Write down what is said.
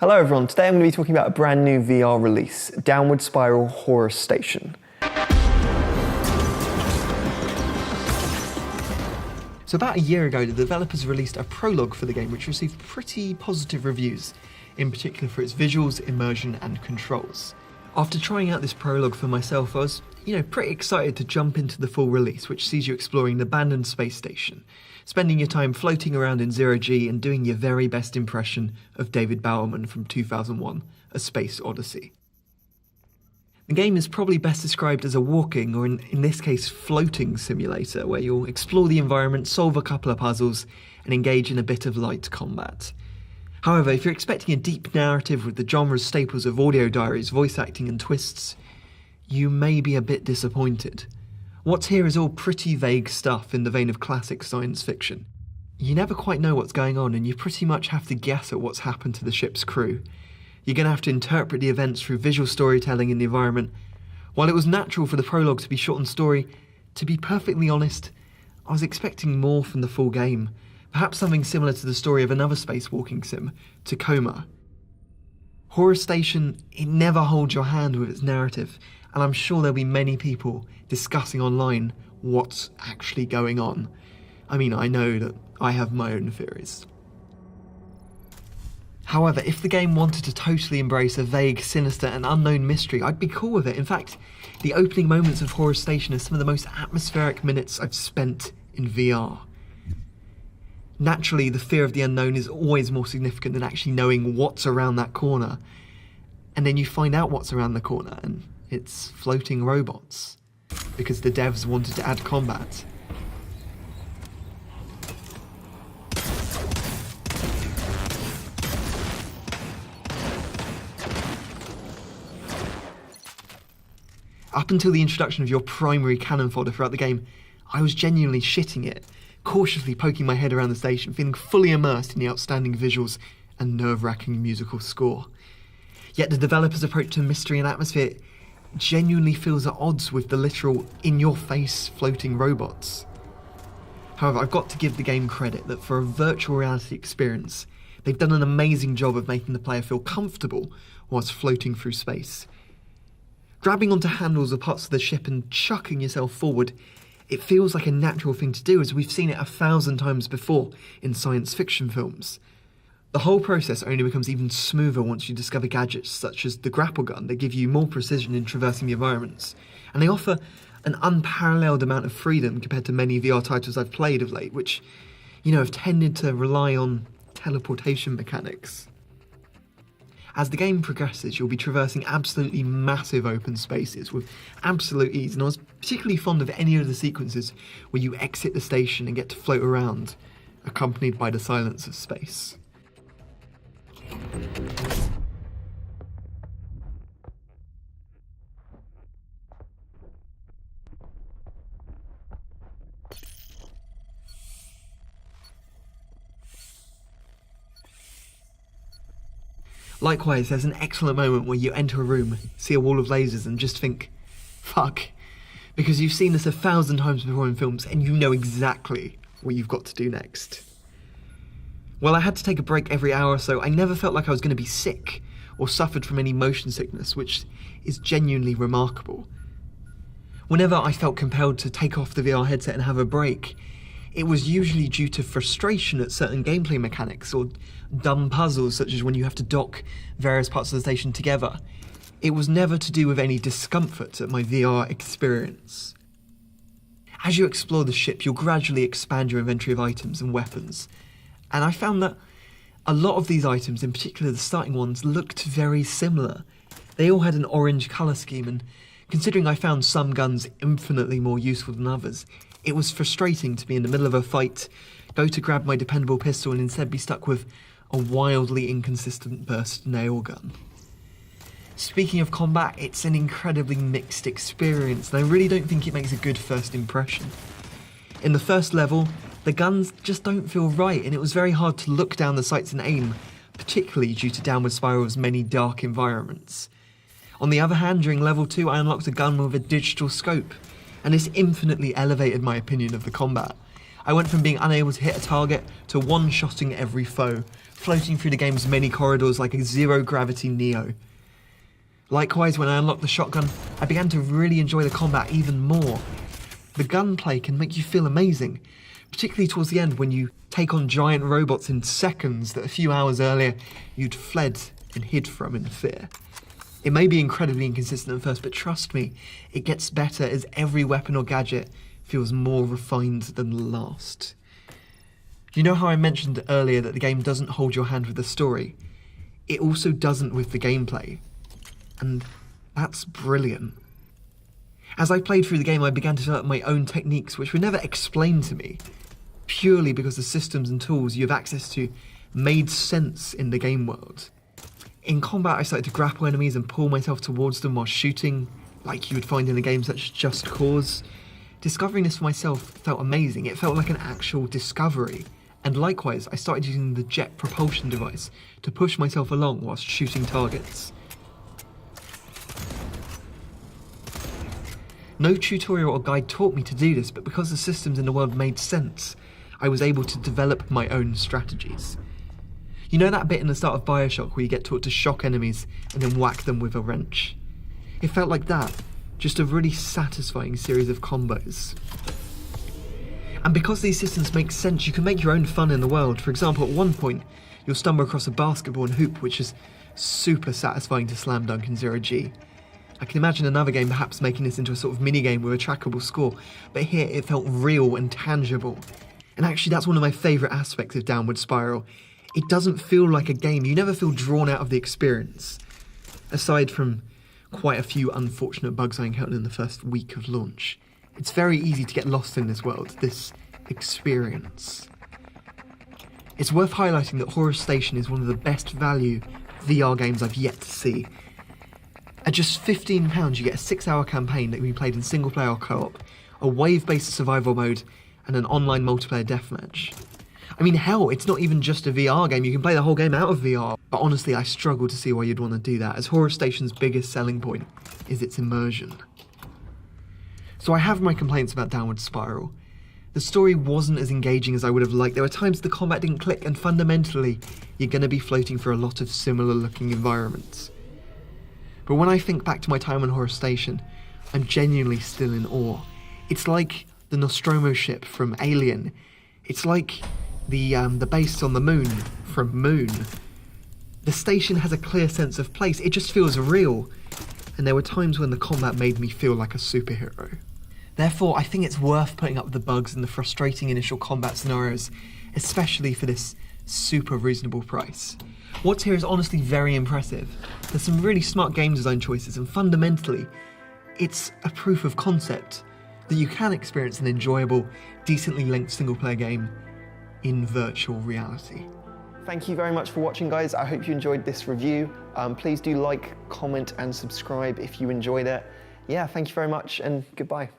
Hello everyone, today I'm going to be talking about a brand new VR release, Downward Spiral Horus Station. So about a year ago, the developers released a prologue for the game which received pretty positive reviews, in particular for its visuals, immersion and controls. After trying out this prologue for myself, I was, pretty excited to jump into the full release, which sees you exploring an abandoned space station, spending your time floating around in zero-G and doing your very best impression of David Bowerman from 2001, A Space Odyssey. The game is probably best described as a walking, or in this case floating simulator, where you'll explore the environment, solve a couple of puzzles, and engage in a bit of light combat. However, if you're expecting a deep narrative with the genre's staples of audio diaries, voice acting and twists, you may be a bit disappointed. What's here is all pretty vague stuff in the vein of classic science fiction. You never quite know what's going on and you pretty much have to guess at what's happened to the ship's crew. You're going to have to interpret the events through visual storytelling in the environment. While it was natural for the prologue to be short and story, to be perfectly honest, I was expecting more from the full game. Perhaps something similar to the story of another spacewalking sim, Tacoma. Horus Station, it never holds your hand with its narrative, and I'm sure there'll be many people discussing online what's actually going on. I mean, I know that I have my own theories. However, if the game wanted to totally embrace a vague, sinister and unknown mystery, I'd be cool with it. In fact, the opening moments of Horus Station are some of the most atmospheric minutes I've spent in VR. Naturally, the fear of the unknown is always more significant than actually knowing what's around that corner. And then you find out what's around the corner, and it's floating robots. Because the devs wanted to add combat. Up until the introduction of your primary cannon fodder throughout the game, I was genuinely shitting it, cautiously poking my head around the station, feeling fully immersed in the outstanding visuals and nerve-wracking musical score. Yet the developers' approach to mystery and atmosphere genuinely feels at odds with the literal, in-your-face floating robots. However, I've got to give the game credit that for a virtual reality experience, they've done an amazing job of making the player feel comfortable whilst floating through space. Grabbing onto handles or parts of the ship and chucking yourself forward, it feels like a natural thing to do, as we've seen it 1,000 times before in science fiction films. The whole process only becomes even smoother once you discover gadgets such as the grapple gun that give you more precision in traversing the environments, and they offer an unparalleled amount of freedom compared to many VR titles I've played of late, which, have tended to rely on teleportation mechanics. As the game progresses, you'll be traversing absolutely massive open spaces with absolute ease, and I was particularly fond of any of the sequences where you exit the station and get to float around, accompanied by the silence of space. Likewise, there's an excellent moment where you enter a room, see a wall of lasers and just think, fuck, because you've seen this 1,000 times before in films and you know exactly what you've got to do next. While I had to take a break every hour or so, I never felt like I was going to be sick or suffered from any motion sickness, which is genuinely remarkable. Whenever I felt compelled to take off the VR headset and have a break, it was usually due to frustration at certain gameplay mechanics or dumb puzzles, such as when you have to dock various parts of the station together. It was never to do with any discomfort at my VR experience. As you explore the ship, you'll gradually expand your inventory of items and weapons, and I found that a lot of these items, in particular the starting ones, looked very similar. They all had an orange colour scheme, and considering I found some guns infinitely more useful than others, it was frustrating to be in the middle of a fight, go to grab my dependable pistol and instead be stuck with a wildly inconsistent burst nail gun. Speaking of combat, it's an incredibly mixed experience, and I really don't think it makes a good first impression. In the first level, the guns just don't feel right, and it was very hard to look down the sights and aim, particularly due to Downward Spiral's many dark environments. On the other hand, during level 2, I unlocked a gun with a digital scope, and this infinitely elevated my opinion of the combat. I went from being unable to hit a target to one-shotting every foe, floating through the game's many corridors like a zero-gravity Neo. Likewise, when I unlocked the shotgun, I began to really enjoy the combat even more. The gunplay can make you feel amazing, particularly towards the end when you take on giant robots in seconds that a few hours earlier you'd fled and hid from in fear. It may be incredibly inconsistent at first, but trust me, it gets better as every weapon or gadget feels more refined than the last. You know how I mentioned earlier that the game doesn't hold your hand with the story? It also doesn't with the gameplay. And that's brilliant. As I played through the game, I began to develop my own techniques which were never explained to me, purely because the systems and tools you have access to made sense in the game world. In combat, I started to grapple enemies and pull myself towards them while shooting, like you would find in a game such as Just Cause. Discovering this for myself felt amazing. It felt like an actual discovery. And likewise, I started using the jet propulsion device to push myself along whilst shooting targets. No tutorial or guide taught me to do this, but because the systems in the world made sense, I was able to develop my own strategies. You know that bit in the start of Bioshock where you get taught to shock enemies and then whack them with a wrench? It felt like that, just a really satisfying series of combos. And because these systems make sense, you can make your own fun in the world. For example, at one point, you'll stumble across a basketball and hoop, which is super satisfying to slam dunk in 0G. I can imagine another game perhaps making this into a sort of mini-game with a trackable score, but here it felt real and tangible. And actually that's one of my favourite aspects of Downward Spiral. It doesn't feel like a game, you never feel drawn out of the experience. Aside from quite a few unfortunate bugs I encountered in the first week of launch. It's very easy to get lost in this world, this experience. It's worth highlighting that Horus Station is one of the best value VR games I've yet to see. At just £15, you get a 6-hour campaign that can be played in single player or co-op, a wave-based survival mode, and an online multiplayer deathmatch. I mean, hell, it's not even just a VR game, you can play the whole game out of VR. But honestly, I struggle to see why you'd want to do that, as Horus Station's biggest selling point is its immersion. So I have my complaints about Downward Spiral. The story wasn't as engaging as I would have liked. There were times the combat didn't click, and fundamentally, you're going to be floating through a lot of similar looking environments. But when I think back to my time on Horus Station, I'm genuinely still in awe. It's like the Nostromo ship from Alien. It's like the base on the moon from Moon. The station has a clear sense of place. It just feels real. And there were times when the combat made me feel like a superhero. Therefore, I think it's worth putting up with the bugs and the frustrating initial combat scenarios, especially for this super reasonable price. What's here is honestly very impressive. There's some really smart game design choices, and fundamentally, it's a proof of concept that you can experience an enjoyable, decently length single-player game in virtual reality. Thank you very much for watching, guys. I hope you enjoyed this review. Please do like, comment, and subscribe if you enjoyed it. Yeah, thank you very much, and goodbye.